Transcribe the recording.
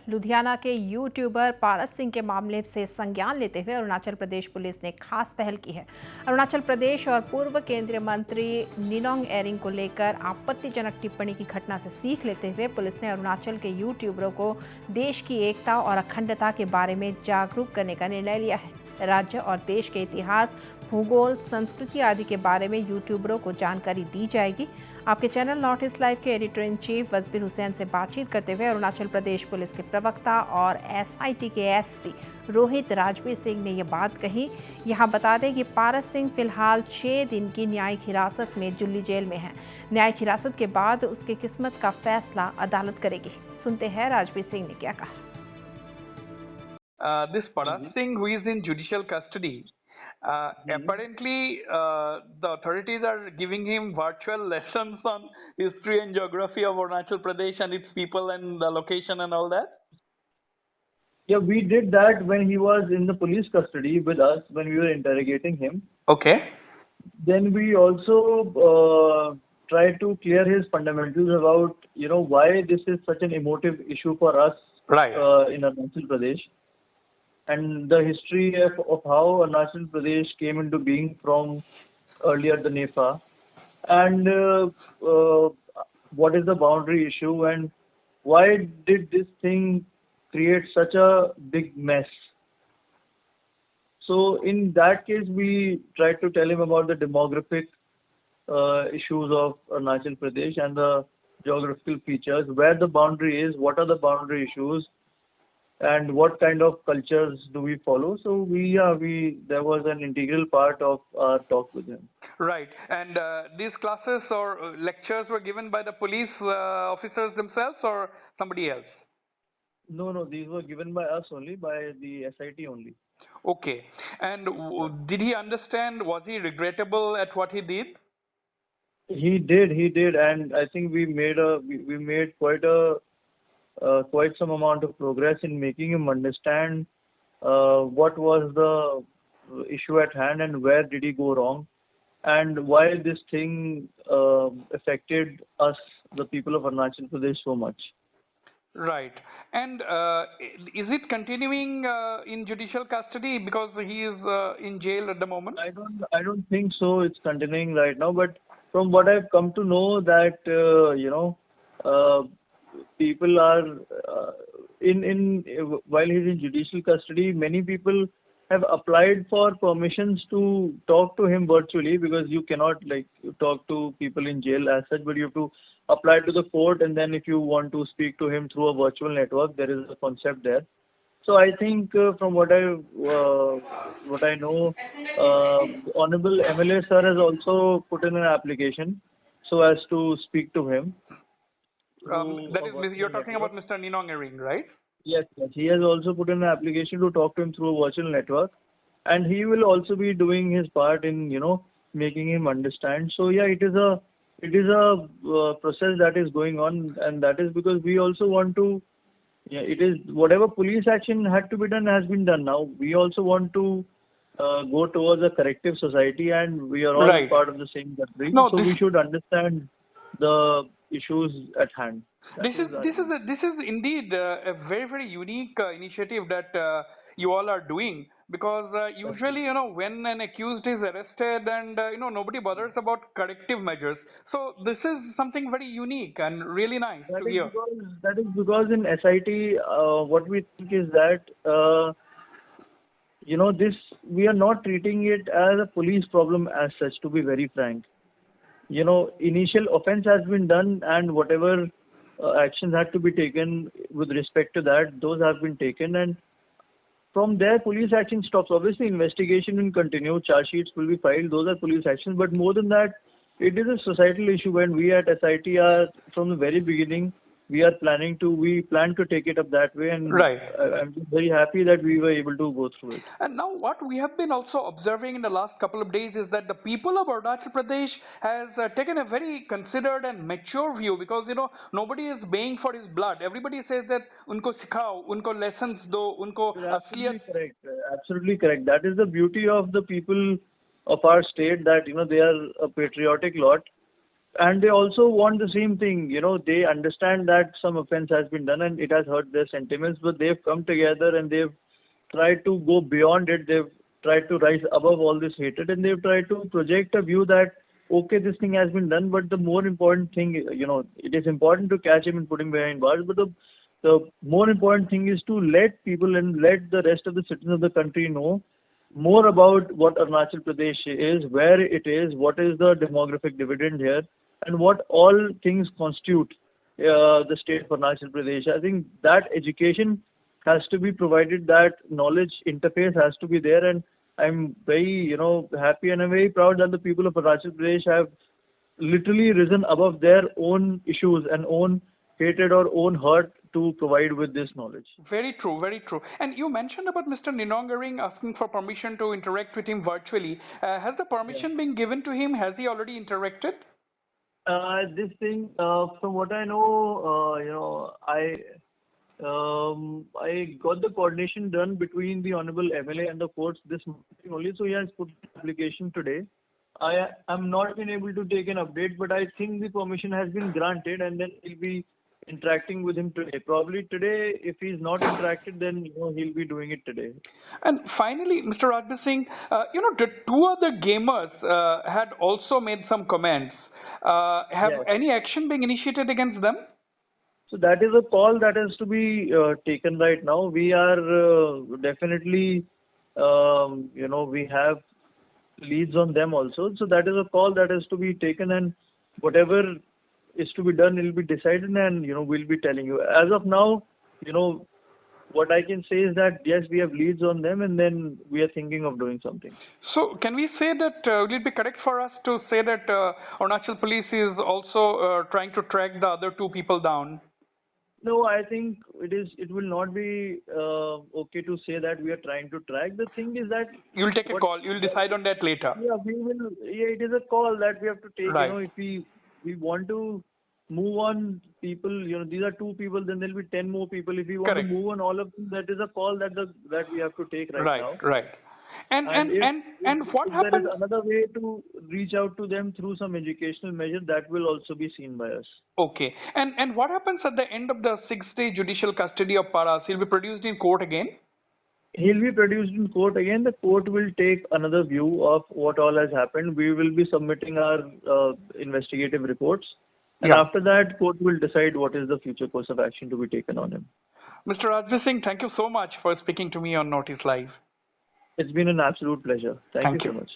लुधियाना के यूट्यूबर पारस सिंह के मामले से संज्ञान लेते हुए अरुणाचल प्रदेश पुलिस ने खास पहल की है। अरुणाचल प्रदेश और पूर्व केंद्रीय मंत्री निनोंग एरिंग को लेकर आपत्तिजनक टिप्पणी की घटना से सीख लेते हुए पुलिस ने अरुणाचल के यूट्यूबरों को देश की एकता और अखंडता के बारे में जागरूक करने का निर्णय लिया है। राज्य और देश के इतिहास, भूगोल, संस्कृति आदि के बारे में यूट्यूबरों को जानकारी दी जाएगी। आपके चैनल नॉर्थ ईस्ट लाइव के एडिटर इन चीफ वजबीर हुसैन से बातचीत करते हुए अरुणाचल प्रदेश पुलिस के प्रवक्ता और एसआईटी के एसपी रोहित राजबीर सिंह ने यह बात कही। यहां बता दें कि पारस सिंह फिलहाल 6 दिन की न्यायिक हिरासत में जुल्ली जेल में है। न्यायिक हिरासत के बाद उसकी किस्मत का फैसला अदालत करेगी। सुनते हैं राजबीर सिंह ने क्या कहा। This Paras Singh, who is in judicial custody, apparently the authorities are giving him virtual lessons on history and geography of Arunachal Pradesh and its people and the location and all that. Yeah, we did that when he was in the police custody with us when we were interrogating him. Okay. Then we also tried to clear his fundamentals about why this is such an emotive issue for us in Arunachal Pradesh. And the history of how Arunachal Pradesh came into being from earlier the NEFA, and what is the boundary issue, and why did this thing create such a big mess. So in that case, we tried to tell him about the demographic issues of Arunachal Pradesh and the geographical features, where the boundary is, what are the boundary issues, and what kind of cultures do we follow. So there was an integral part of our talk with him. Right. And these classes or lectures were given by the police officers themselves or somebody else? No, these were given by us only, by the SIT only. Okay. And did he understand? Was he regrettable at what he did? He did, and I think we made quite some amount of progress in making him understand what was the issue at hand and where did he go wrong, and why this thing affected us, the people of Arunachal Pradesh, so much. Right. And is it continuing in judicial custody because he is in jail at the moment? I don't think so. It's continuing right now, but from what I've come to know that people are while he's in judicial custody, many people have applied for permissions to talk to him virtually, because you cannot talk to people in jail as such, but you have to apply to the court, and then if you want to speak to him through a virtual network, there is a concept there. So I think from what I know, Honorable MLA sir has also put in an application so as to speak to him. You're talking about Mr. Ninong Ering, right? Yes. He has also put in an application to talk to him through a virtual network, and he will also be doing his part in making him understand. So yeah, it is a process that is going on, and that is because we also want to. Yeah, it is whatever police action had to be done has been done. Now we also want to go towards a corrective society, and we are all part of the same country. So we should understand the issues at hand. This is indeed a very, very unique initiative that you all are doing, because usually when an accused is arrested and nobody bothers about corrective measures. So this is something very unique and really nice to hear. That is because in SIT what we think is that we are not treating it as a police problem as such, to be very frank. Initial offense has been done, and whatever actions had to be taken with respect to that, those have been taken, and from there police action stops. Obviously investigation will continue, charge sheets will be filed, those are police actions, but more than that, it is a societal issue. When we at SIT are, from the very beginning, we plan to take it up that way, and I'm very happy that we were able to go through it. And now what we have been also observing in the last couple of days is that the people of Arunachal Pradesh has taken a very considered and mature view, because nobody is baying for his blood. Everybody says that unko sikhao, unko lessons do, unko Absolutely correct. That is the beauty of the people of our state, that they are a patriotic lot. and they also want the same thing. They understand that some offense has been done and it has hurt their sentiments, but they've come together and they've tried to go beyond it. They've tried to rise above all this hatred, and they've tried to project a view that, okay, this thing has been done, but the more important thing, it is important to catch him and put him behind bars, but the more important thing is to let people and let the rest of the citizens of the country know more about what Arunachal Pradesh is, where it is, what is the demographic dividend here, and what all things constitute the state of Arunachal Pradesh. I think that education has to be provided, that knowledge interface has to be there, and I'm very, happy, and I'm very proud that the people of Arunachal Pradesh have literally risen above their own issues and own hatred or own hurt to provide with this knowledge. Very true, very true. And you mentioned about Mr. Ninong Ering asking for permission to interact with him virtually. Has the permission been given to him? Has he already interacted? This thing, from what I know, I got the coordination done between the Honorable MLA and the courts this morning only, so he has put an application today. I am not been able to take an update, but I think the permission has been granted, and then he'll be interacting with him today. Probably today, if he's not interacted, then he'll be doing it today. And finally, Mr. Rajbir Singh, the two other gamers had also made some comments. Have any action been initiated against them? So that is a call that has to be taken right now. We are definitely, we have leads on them also. So that is a call that has to be taken, and whatever is to be done, it will be decided, and we'll be telling you. As of now, what I can say is that yes, we have leads on them, and then we are thinking of doing something. So can we say that will it be correct for us to say that Arunachal Police is also trying to track the other two people down? No, I think it will not be okay to say that we are trying to track. The thing is that you'll take a call. You'll decide on that later. Yeah, we will. Yeah, it is a call that we have to take. Right. If we want to move on people, these are two people, then there'll be 10 more people. If we want Correct. to move on all of them, that is a call that we have to take right now. Right. And what if happens? There is another way to reach out to them through some educational measure that will also be seen by us. Okay. And what happens at the end of the 6-day judicial custody of Paras? He'll be produced in court again? He'll be produced in court again. The court will take another view of what all has happened. We will be submitting our investigative reports. And after that, court will decide what is the future course of action to be taken on him. Mr. Rajbir Singh, thank you so much for speaking to me on Notice Live. It's been an absolute pleasure. Thank you so much.